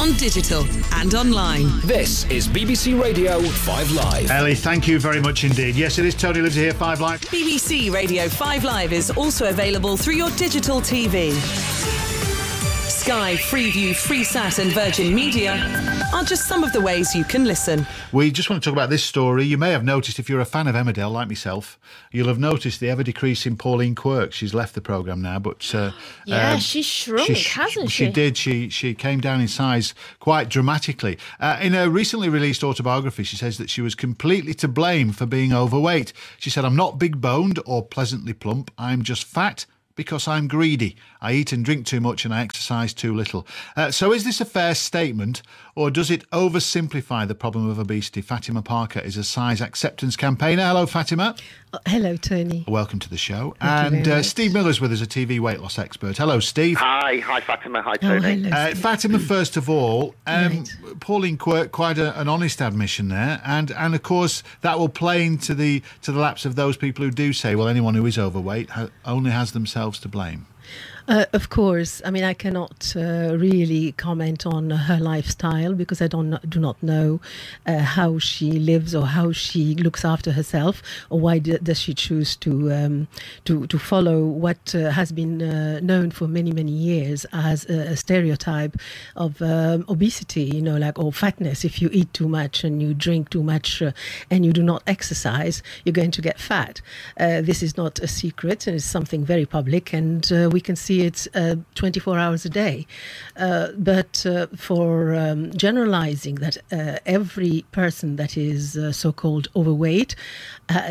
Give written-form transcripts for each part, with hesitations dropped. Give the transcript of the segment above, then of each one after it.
on digital and online. This is BBC Radio 5 Live. Ellie, thank you very much indeed. Yes, it is Tony Livesey here, 5 Live. BBC Radio 5 Live is also available through your digital TV. Sky, Freeview, Freesat and Virgin Media are just some of the ways you can listen. We just want to talk about this story. You may have noticed, if you're a fan of Emmerdale, like myself, you'll have noticed the ever-decreasing Pauline Quirke. She's left the programme now, but... she's shrunk, hasn't she? She did. She came down in size quite dramatically. In a recently released autobiography, she says that she was completely to blame for being overweight. She said, "I'm not big-boned or pleasantly plump. I'm just fat because I'm greedy. I eat and drink too much and I exercise too little." So is this a fair statement, or does it oversimplify the problem of obesity? Fatima Parker is a size acceptance campaigner. Hello, Fatima. Hello, Tony. Welcome to the show. Thank you very much. Steve Miller's with us, a TV weight loss expert. Hello, Steve. Hi Fatima. Hi, Tony. Hello, Fatima, first of all, Right. Pauline Quirke, quite an honest admission there, and of course that will play into the laps of those people who do say, well, anyone who is overweight only has themselves to blame. Of course. I mean, I cannot really comment on her lifestyle because I do not know how she lives or how she looks after herself, or why does she choose to follow what has been known for many years as a stereotype of obesity, or fatness. If you eat too much and you drink too much and you do not exercise, you're going to get fat. This is not a secret, and it's something very public, and we can see it 24 hours a day. But for generalizing that every person that is so-called overweight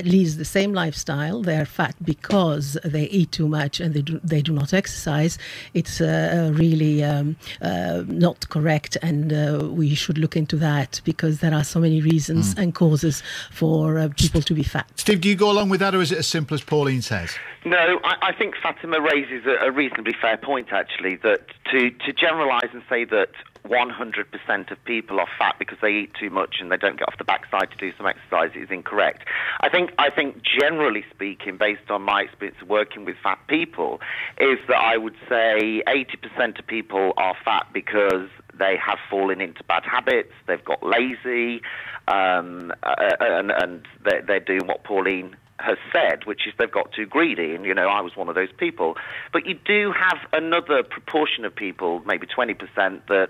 leads the same lifestyle, they're fat because they eat too much and they do not exercise, it's really not correct, and we should look into that because there are so many reasons and causes for people to be fat. Steve, do you go along with that, or is it as simple as Pauline says? No, I think Fatima raises a reasonably fair point, actually, that to generalise and say that 100% of people are fat because they eat too much and they don't get off the backside to do some exercise is incorrect. I think generally speaking, based on my experience of working with fat people, is that I would say 80% of people are fat because they have fallen into bad habits, they've got lazy, and they're doing what Pauline has said, which is they've got too greedy, and I was one of those people. But you do have another proportion of people, maybe 20%, that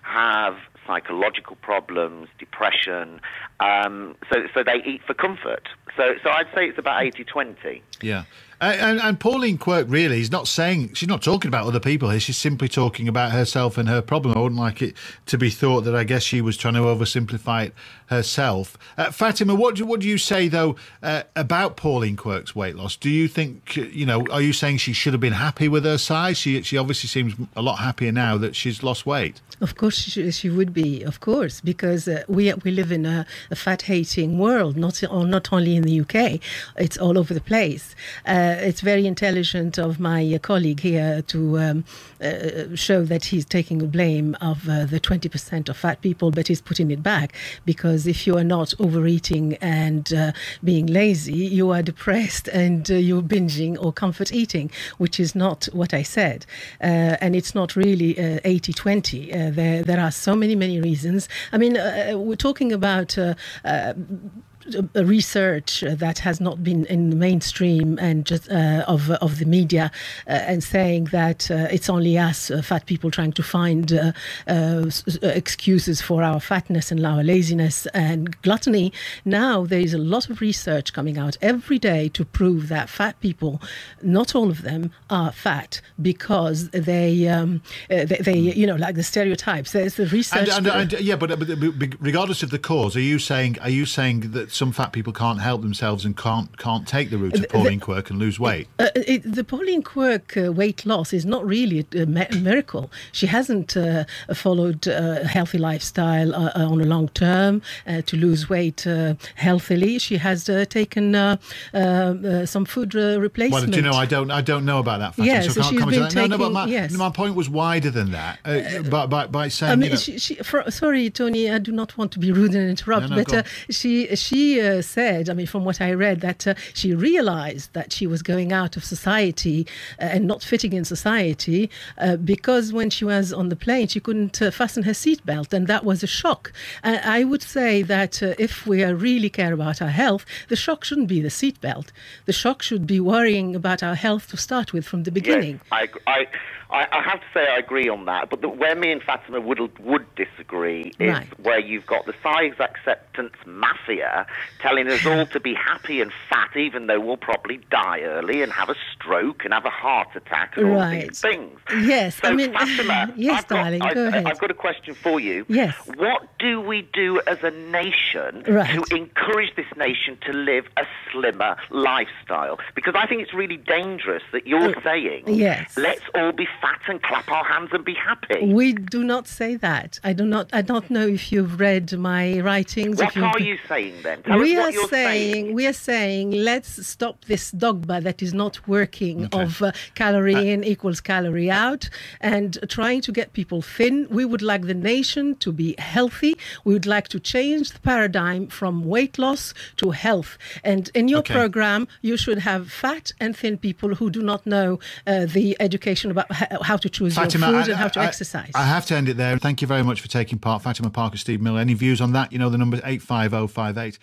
have psychological problems, depression, so they eat for comfort. So I'd say it's about 80-20. Yeah. And Pauline Quirke really is not saying, she's not talking about other people here, she's simply talking about herself and her problem. I wouldn't like it to be thought that I guess she was trying to oversimplify it herself. Fatima, what do you say, though, about Pauline Quirke's weight loss? Do you think, are you saying she should have been happy with her size? She obviously seems a lot happier now that she's lost weight. Of course she would be, of course, because we live in a fat-hating world, not only in the UK, it's all over the place. It's very intelligent of my colleague here to show that he's taking the blame of the 20% of fat people, but he's putting it back, because if you are not overeating and being lazy, you are depressed and you're binging or comfort eating, which is not what I said. And it's not really 80-20. There are so many reasons. I mean, we're talking about research that has not been in the mainstream and just of the media, and saying that it's only us fat people trying to find excuses for our fatness and our laziness and gluttony. Now there is a lot of research coming out every day to prove that fat people, not all of them, are fat because they like the stereotypes. There's the research. But regardless of the cause, are you saying that some fat people can't help themselves and can't take the route of Pauline Quirke and lose weight? The Pauline Quirke weight loss is not really a miracle. She hasn't followed a healthy lifestyle on a long term to lose weight healthily. She has taken some food replacement. Well, do you know, I don't know about that fact. Yes, so I can't comment on that. Yes. My point was wider than that. By saying, I mean, sorry, Tony, I do not want to be rude and interrupt, but she she said, I mean, from what I read, that she realized that she was going out of society and not fitting in society because when she was on the plane, she couldn't fasten her seatbelt, and that was a shock. I would say that if we really care about our health, the shock shouldn't be the seatbelt. The shock should be worrying about our health to start with from the beginning. Yes, I have to say I agree on that, but where me and Fatima would disagree is where you've got the size acceptance mafia telling us all to be happy and fat, even though we'll probably die early and have a stroke and have a heart attack and all these things. Yes, so I mean, Fatima, yes, darling, go ahead. I've got a question for you. Yes. What do we do as a nation to encourage this nation to live a slimmer lifestyle? Because I think it's really dangerous that you're saying, let's all be fat and clap our hands and be happy. We do not say that. I don't know if you've read my writings. What are you saying then? Tell us what you're saying. We are saying let's stop this dogma that is not working of calorie in equals calorie out, and trying to get people thin. We would like the nation to be healthy. We would like to change the paradigm from weight loss to health. And in your program, you should have fat and thin people who do not know the education about how to choose Fatima, your food and how to exercise. I have to end it there. Thank you very much for taking part, Fatima Parker, Steve Miller. Any views on that? You know, the number 85058.